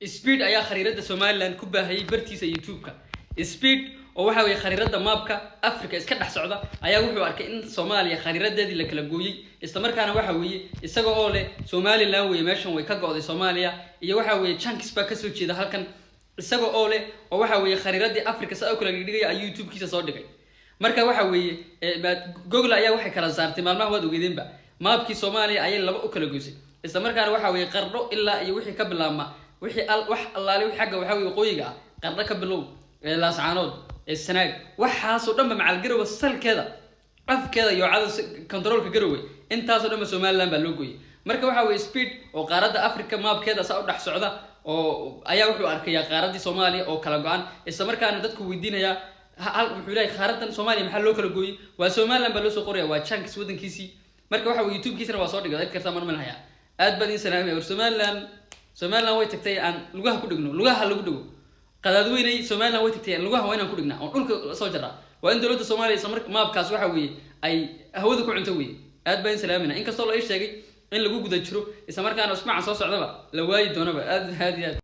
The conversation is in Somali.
speed ayaa khariirada Somaliland ku baahayay bartiisa YouTube-ka. Speed oo waxa weeye khariirada mapka Afrika iska dhex socda ayaa wuxuu arkay in Soomaaliya khariiradeedii la kala gooyay isla markaana waxa weeye isaga oo leh Somaliland weeye meeshan way ka go'day Soomaaliya iyo waxa weeye chunks ba ka soo jeeda halkan isaga oo leh oo waxa weeye khariiradii Afrika saa kala dhigay ay YouTube-kiisa soo dhigay. marka waxa weeye Google ayaa waxay kala saartay maalmaha wad ogeedeenba mapkii Soomaaliya ayay laba u kala goysay isla markaana waxa weeye qardho ilaa iyo wixii ka bilaabma wixii wax allaale wixii xagga waxa weeye qoyiga qardho ka bilow laascaanood sanaag waxaas oo dhanba macal garow salkeeda afkeeda iyo cad controlka garow intaas oo dhanba Somaliland baa loo gooyay marka waxa weeye speed oo qaaradda Afrika mapkeeda saa u dhex socda oo ayaa wuxuu arkay qaaradii Soomaaliya oo kala go'an isla markaana dadku weydiinaya hal wuxuu leeyahay qaaradan Soomaaliya maxaa loo kala gooyay waa Somaliland baa loo soo qoraya waa chunks wadankiisii marka waxa weeye YouTube-kiisana waa soo dhigay dad kartaa marman haya aad baan salaamay Somaliland way tagtay aan lugaha ku dhigno lugaha lagu dhigo qadaad weynay Somaliland way tagtay lugaha waa inaan ku dhignaa oo dhulka soo jaraa waa in dawladda Soomaaliya isla markaa mapkaas waxa weeye ay hawada ku cunto weeye aad baan salaamayna in kastoo la sheegay in lagu guda jiro isla markaana usbuucan soo socdaba la waayi doonaba aad